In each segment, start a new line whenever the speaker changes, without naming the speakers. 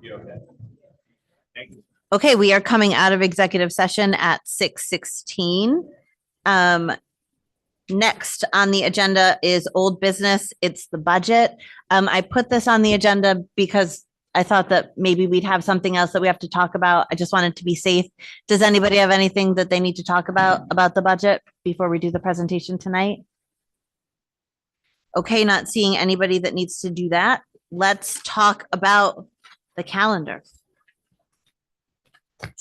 You okay? Thank you.
Okay, we are coming out of executive session at 6:16. Next on the agenda is old business. It's the budget. I put this on the agenda because I thought that maybe we'd have something else that we have to talk about. I just wanted to be safe. Does anybody have anything that they need to talk about the budget before we do the presentation tonight? Okay, not seeing anybody that needs to do that. Let's talk about the calendar.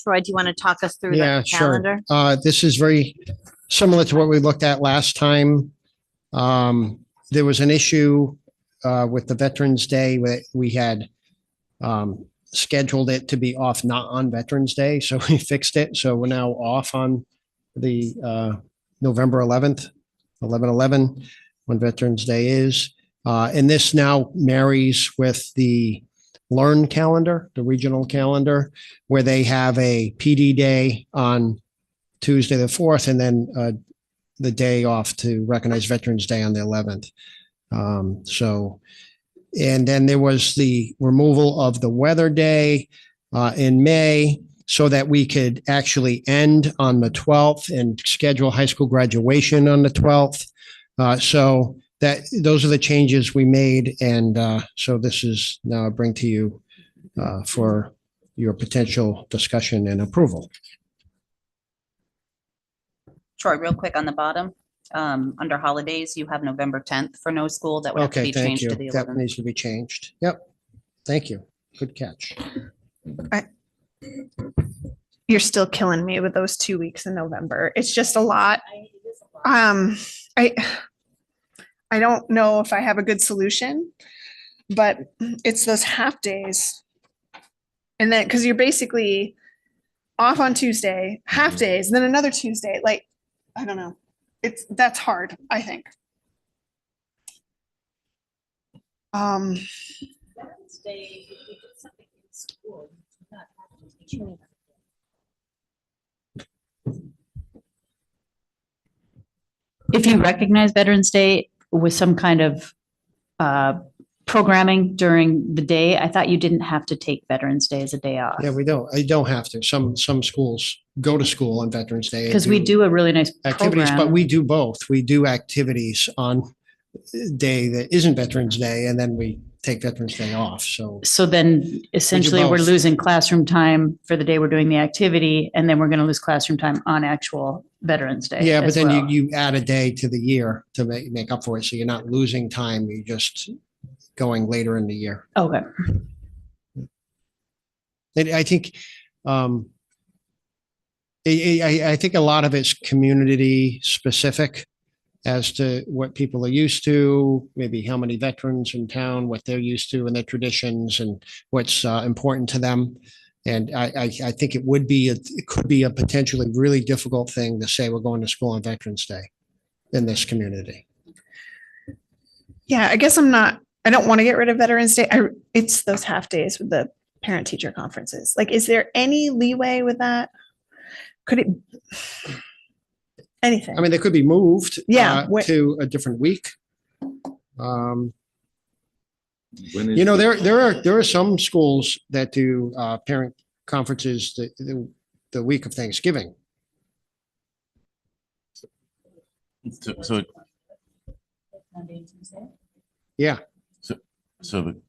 Troy, do you want to talk us through the calendar?
Sure. This is very similar to what we looked at last time. There was an issue with the Veterans Day. We had scheduled it to be off, not on Veterans Day. So we fixed it. So we're now off on the November 11th, 11/11, when Veterans Day is. And this now marries with the Learn calendar, the regional calendar, where they have a PD day on Tuesday the 4th, and then the day off to recognize Veterans Day on the 11th. And then there was the removal of the weather day in May, so that we could actually end on the 12th and schedule high school graduation on the 12th. So those are the changes we made. And so this is now I bring to you for your potential discussion and approval.
Troy, real quick on the bottom, under holidays, you have November 10th for no school. That would have to be
Thank
changed
you.
to the
That
11th.
needs to be changed. Yep. Thank you. Good catch.
You're still killing me with those 2 weeks in November. It's just a lot. I don't know if I have a good solution, but it's those half days. And then, because you're basically off on Tuesday, half days, and then another Tuesday. Like, I don't know. That's hard, I think.
If you recognize Veterans Day with some kind of programming during the day, I thought you didn't have to take Veterans Day as a day off.
Yeah, we don't. I don't have to. Some schools go to school on Veterans Day.
Because we do a really nice
activities,
program.
but we do both. We do activities on day that isn't Veterans Day, and then we take Veterans Day off. So
Then essentially we're
both.
losing classroom time for the day we're doing the activity, and then we're going to lose classroom time on actual Veterans Day.
yeah, but
as
then
well.
you add a day to the year to make up for it. So you're not losing time. You're just going later in the year.
Okay.
And I think I think a lot of it's community specific as to what people are used to, maybe how many veterans in town, what they're used to and their traditions and what's important to them. And I think it could be a potentially really difficult thing to say we're going to school on Veterans Day in this community.
Yeah, I guess I don't want to get rid of Veterans Day. It's those half days with the parent teacher conferences. Like, is there any leeway with that? Could it? Anything?
I mean, they could be moved
Yeah.
to a different week.
When is
You know, there are some schools that do parent conferences the week of Thanksgiving.
So
Yeah.
So the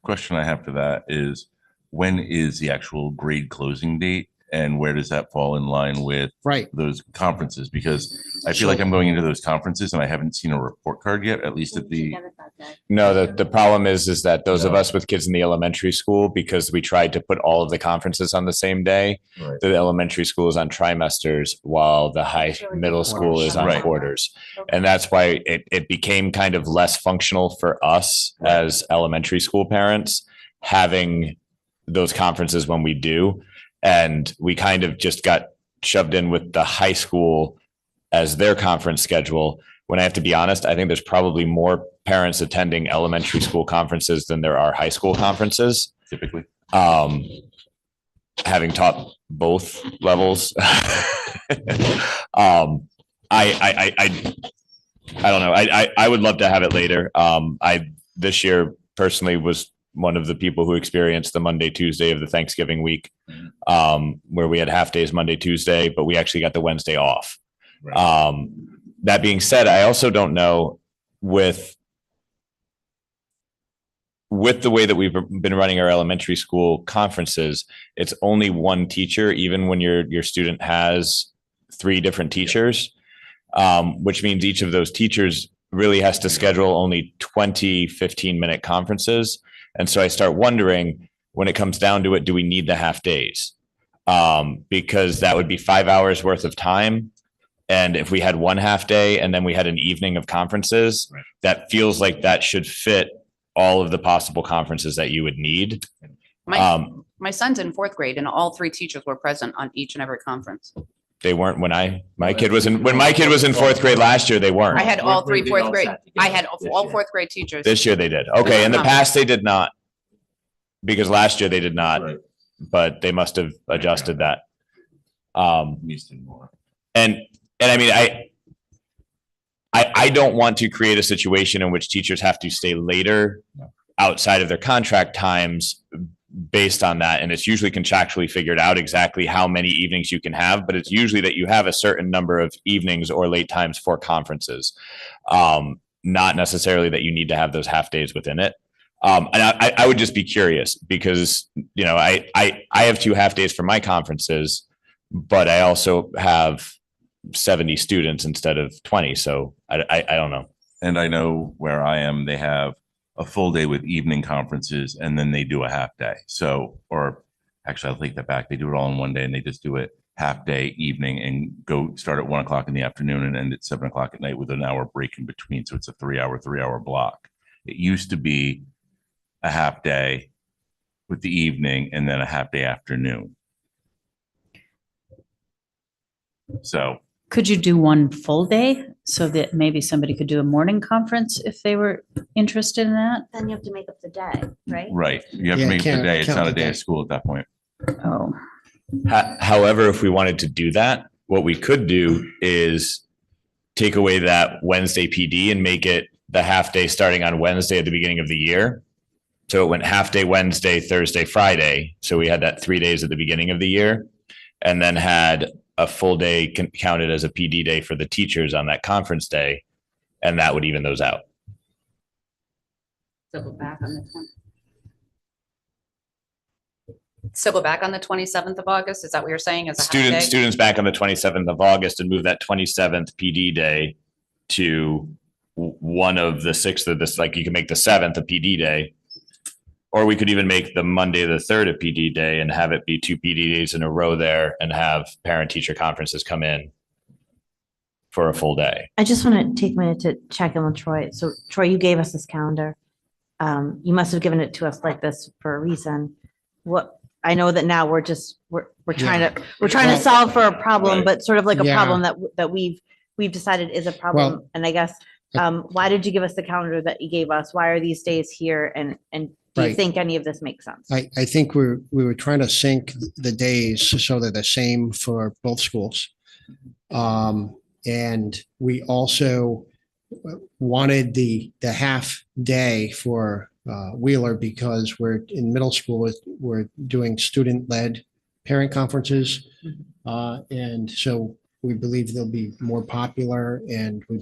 question I have for that is, when is the actual grade closing date, and where does that fall in line with
Right.
those conferences? Because I feel like I'm going into those conferences and I haven't seen a report card yet, at least at the.
No, the problem is that those of us with kids in the elementary school, because we tried to put all of the conferences on the same day,
Right.
the elementary school is on trimesters while the middle school is on
Right.
quarters. And that's why it became kind of less functional for us as elementary school parents, having those conferences when we do. And we kind of just got shoved in with the high school as their conference schedule. When I have to be honest, I think there's probably more parents attending elementary school conferences than there are high school conferences.
Typically.
Having taught both levels, I don't know. I would love to have it later. I this year personally was one of the people who experienced the Monday, Tuesday of the Thanksgiving week, where we had half days Monday, Tuesday, but we actually got the Wednesday off.
Right.
That being said, I also don't know with the way that we've been running our elementary school conferences, it's only one teacher, even when your student has 3 different teachers, which means each of those teachers really has to schedule only 20 15-minute conferences. And so I start wondering, when it comes down to it, do we need the half days? Because that would be 5 hours worth of time. And if we had one half day and then we had an evening of conferences,
Right.
that feels like that should fit all of the possible conferences that you would need.
My son's in 4th grade and all 3 teachers were present on each and every conference.
They weren't when my kid was in 4th grade last year, they weren't.
I had all 3
They
4th
all
grade,
sat
I
together
had
this
all
year.
4th grade teachers.
This year they did. Okay. In the past, they did not. Because last year they did not,
Right.
but they must have adjusted that.
Houston more.
And I mean, I don't want to create a situation in which teachers have to stay later outside of their contract times based on that. And it's usually contractually figured out exactly how many evenings you can have, but it's usually that you have a certain number of evenings or late times for conferences. Not necessarily that you need to have those half days within it. And I would just be curious because, you know, I have 2 half days for my conferences, but I also have 70 students instead of 20. So I don't know.
And I know where I am, they have a full day with evening conferences and then they do a half day. So, or actually, I'll take that back. They do it all in one day and they just do it half day, evening, and go start at 1 o'clock in the afternoon and end at 7 o'clock at night with an hour break in between. So it's a 3-hour block. It used to be a half day with the evening and then a half day afternoon. So
Could you do one full day so that maybe somebody could do a morning conference if they were interested in that?
Then you have to make up the day, right?
right, you have
Yeah,
to make it
can't
a day. It's
count
not a
the
day
day.
of school at that point.
Oh,
However, if we wanted to do that, what we could do is take away that Wednesday PD and make it the half day starting on Wednesday at the beginning of the year. So it went half day Wednesday, Thursday, Friday. So we had that 3 days at the beginning of the year, and then had a full day counted as a PD day for the teachers on that conference day. And that would even those out.
So go back on the 27th of August. Is that what you're saying? As a half day?
Students back on the 27th of August and move that 27th PD day to one of the 6th of this, like you can make the 7th a PD day. Or we could even make the Monday, the 3rd a PD day and have it be 2 PD days in a row there and have parent teacher conferences come in for a full day.
I just want to take a minute to check in with Troy. So Troy, you gave us this calendar. You must have given it to us like this for a reason. I know that now we're trying to solve for a problem,
Right.
but sort of like a
Yeah.
problem that we've decided is a problem. And I guess, why did you give us the calendar that you gave us? Why are these days here? And do you
Right.
think any of this makes sense?
I think we were trying to sync the days so they're the same for both schools. And we also wanted the half day for Wheeler because we're in middle school, we're doing student-led parent conferences. And so we believe they'll be more popular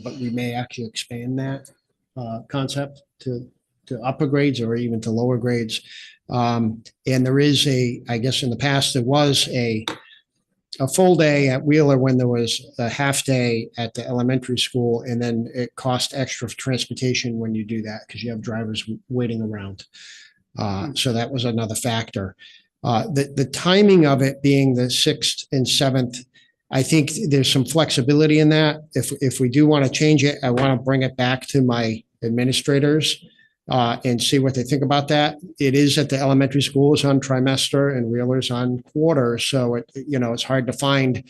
but we may actually expand that concept to upper grades or even to lower grades. And there is I guess in the past, there was a full day at Wheeler when there was a half day at the elementary school. And then it cost extra for transportation when you do that because you have drivers waiting around. So that was another factor. The timing of it being the 6th and 7th, I think there's some flexibility in that. If we do want to change it, I want to bring it back to my administrators and see what they think about that. It is at the elementary schools on trimester and Wheeler's on quarter. So it's hard to find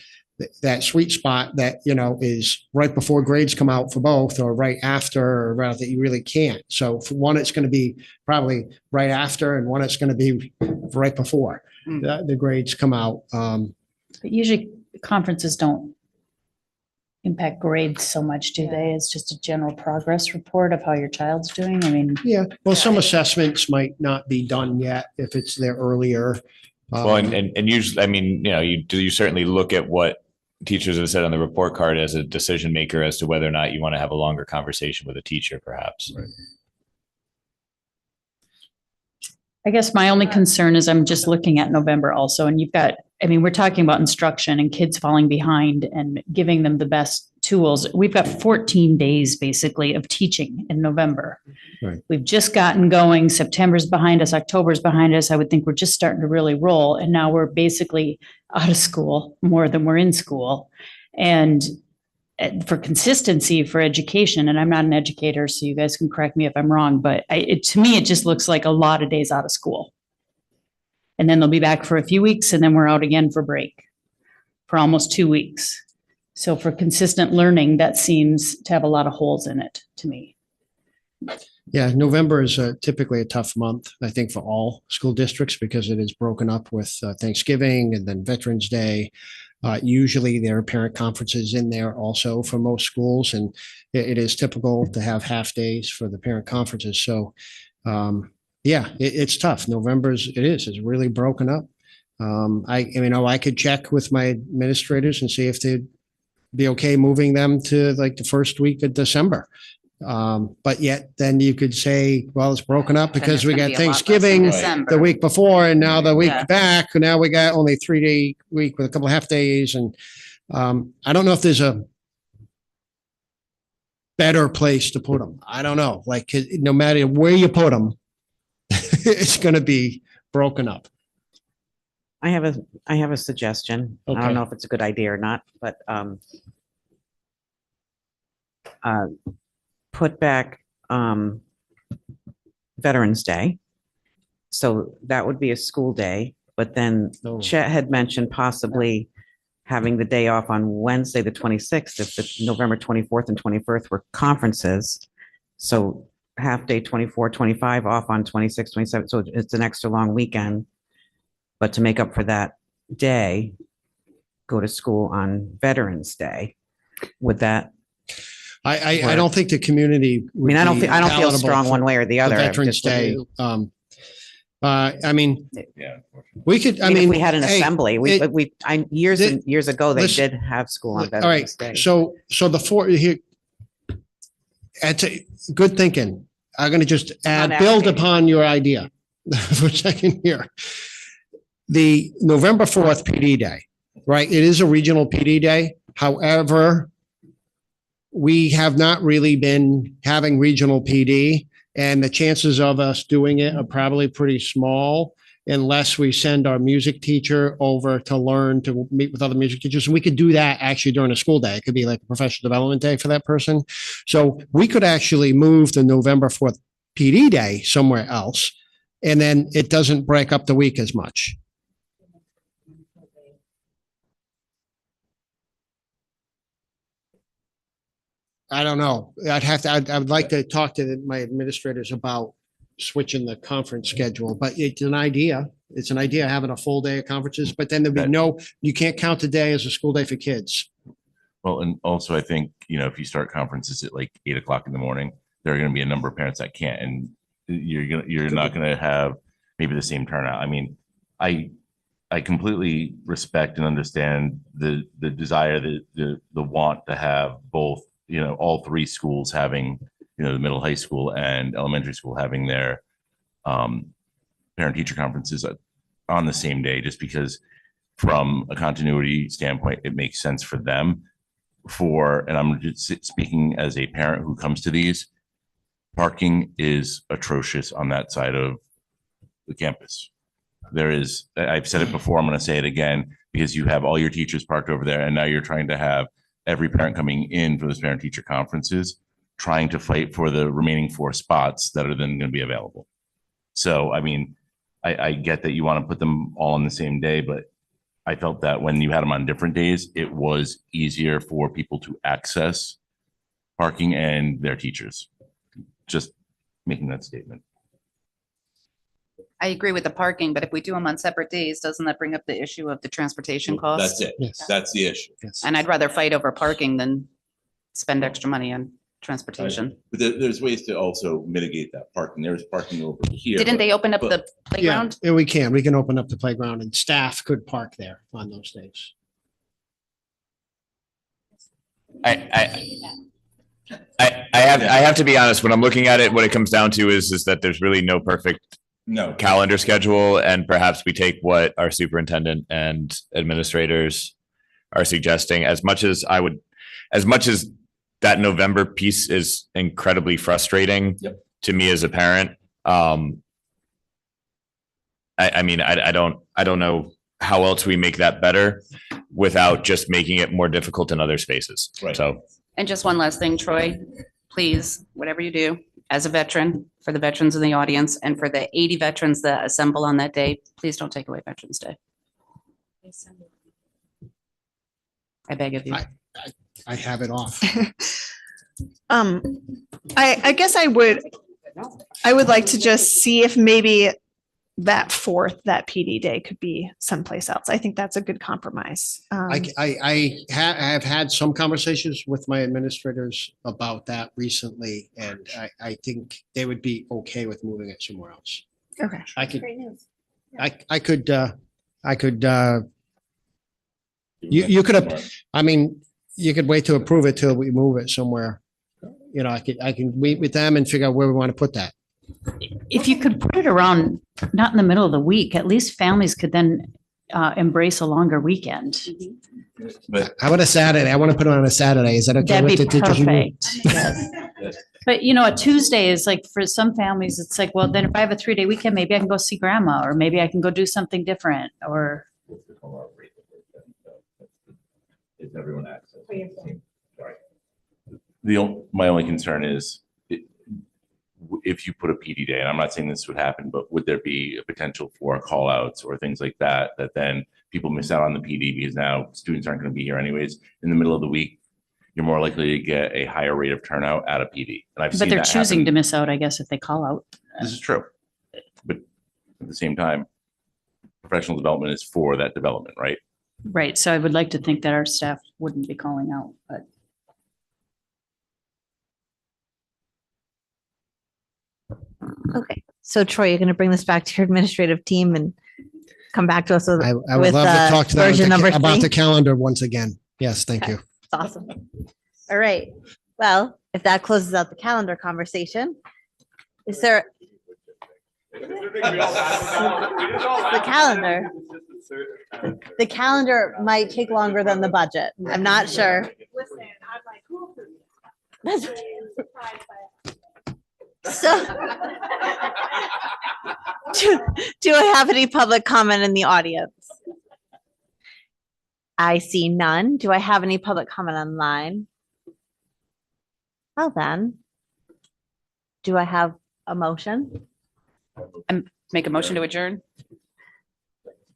that sweet spot that, is right before grades come out for both or right after or right that you really can't. So for one, it's going to be probably right after and one, it's going to be right before the grades come out.
but usually conferences don't impact grades so much, do they? It's just a general progress report of how your child's doing. I mean,
Yeah, well, some assessments might not be done yet if it's there earlier.
Well,
Um,
and usually, I mean, you certainly look at what teachers have said on the report card as a decision maker as to whether or not you want to have a longer conversation with a teacher, perhaps.
I guess my only concern is I'm just looking at November also, and you've got, I mean, we're talking about instruction and kids falling behind and giving them the best tools. We've got 14 days basically of teaching in November.
Right.
We've just gotten going. September's behind us, October's behind us. I would think we're just starting to really roll. And now we're basically out of school more than we're in school. And for consistency for education, and I'm not an educator, so you guys can correct me if I'm wrong, but to me, it just looks like a lot of days out of school. And then they'll be back for a few weeks and then we're out again for break for almost 2 weeks. So for consistent learning, that seems to have a lot of holes in it to me.
Yeah, November is typically a tough month, I think, for all school districts because it is broken up with Thanksgiving and then Veterans Day. Usually there are parent conferences in there also for most schools, and it is typical to have half days for the parent conferences. So, yeah, it's tough. It's really broken up. I could check with my administrators and see if they'd be okay moving them to like the first week of December. But yet then you could say, well, it's broken up because we got Thanksgiving the week before and now the week back. And now we got only 3-day week with a couple of half days. And I don't know if there's a better place to put them. I don't know. Like no matter where you put them, it's going to be broken up.
I have a suggestion. I
Okay.
don't know if it's a good idea or not, but put back Veterans Day. So that would be a school day, but then
Oh.
Chet had mentioned possibly having the day off on Wednesday, the 26th, if the November 24th and 21st were conferences. So half day 24, 25 off on 26, 27. So it's an extra long weekend. But to make up for that day, go to school on Veterans Day. Would that,
I don't think the community.
I mean, I don't feel strong one way or the other.
Veterans Day. I mean,
Yeah.
we could,
I mean, if we had an
hey,
assembly, years and years ago, they
listen,
did have school on
all right.
Veterans Day.
So the four here, it's a good thinking. I'm going to just build
advocating.
upon your idea for a second here. The November 4th PD day, right? It is a regional PD day. However, we have not really been having regional PD, and the chances of us doing it are probably pretty small unless we send our music teacher over to learn to meet with other music teachers. And we could do that actually during a school day. It could be like a professional development day for that person. So we could actually move the November 4th PD day somewhere else, and then it doesn't break up the week as much. I don't know. I would like to talk to my administrators about switching the conference schedule, but it's an idea. It's an idea having a full day of conferences, but then there'd be you can't count the day as a school day for kids.
Well, and also I think, if you start conferences at like 8 o'clock in the morning, there are going to be a number of parents that can't, and you're not going to have maybe the same turnout. I mean, I completely respect and understand the desire, the want to have both, all three schools having, the middle, high school and elementary school having their parent teacher conferences on the same day, just because from a continuity standpoint, it makes sense for them. And I'm just speaking as a parent who comes to these, parking is atrocious on that side of the campus. I've said it before, I'm going to say it again, because you have all your teachers parked over there, and now you're trying to have every parent coming in for those parent teacher conferences, trying to fight for the remaining 4 spots that are then going to be available. So, I mean, I get that you want to put them all on the same day, but I felt that when you had them on different days, it was easier for people to access parking and their teachers. Just making that statement.
I agree with the parking, but if we do them on separate days, doesn't that bring up the issue of the transportation costs?
That's it.
Yes.
That's the issue.
Yes.
And I'd rather fight over parking than spend extra money on transportation.
But there's ways to also mitigate that parking. There's parking over here.
Didn't they open up
but-
the playground?
Yeah, we can open up the playground and staff could park there on those days.
I have to be honest, when I'm looking at it, what it comes down to is that there's really no perfect
No,
calendar schedule, and perhaps we take what our superintendent and administrators are suggesting. As much as that November piece is incredibly frustrating
Yep.
to me as a parent. I mean, I don't know how else we make that better without just making it more difficult in other spaces.
Right.
So
And just one last thing, Troy, please, whatever you do, as a veteran, for the veterans in the audience and for the 80 veterans that assemble on that day, please don't take away Veterans Day. I beg of you.
I have it off.
I guess I would like to just see if maybe that that PD day could be someplace else. I think that's a good compromise.
I have had some conversations with my administrators about that recently, and I think they would be okay with moving it somewhere else.
Okay.
I could,
Great news.
I could, you could, I mean, you could wait to approve it till we move it somewhere. You know, I can meet with them and figure out where we want to put that.
If you could put it around, not in the middle of the week, at least families could then embrace a longer weekend.
but
How about a Saturday? I want to put it on a Saturday. Is that okay?
That'd
with
be
the teachers union?
perfect. Yes. But you know, a Tuesday is like, for some families, it's like, well, then if I have a 3-day weekend, maybe I can go see grandma, or maybe I can go do something different, or.
Is everyone access? Sorry. My only concern is if you put a PD day, and I'm not saying this would happen, but would there be a potential for call outs or things like that, that then people miss out on the PD because now students aren't going to be here anyways in the middle of the week? You're more likely to get a higher rate of turnout at a PD. And I've
But
seen
they're
that
choosing to
happen.
miss out, I guess, if they call out.
This is true. But at the same time, professional development is for that development, right?
Right. So I would like to think that our staff wouldn't be calling out, but.
Okay, so Troy, you're going to bring this back to your administrative team and come back to us with
I would
with,
love to talk to them
version number
about
3.
the calendar once again. Yes, thank you.
It's awesome. All right. Well, if that closes out the calendar conversation, is there? The calendar. The calendar might take longer than the budget. I'm not sure. So, do I have any public comment in the audience? I see none. Do I have any public comment online? Well then, do I have a motion?
Make a motion to adjourn.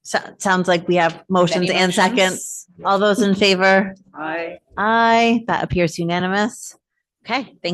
Sounds like we have motions
Any
and seconds.
motions?
All those in favor?
Aye.
Aye, that appears unanimous. Okay, thank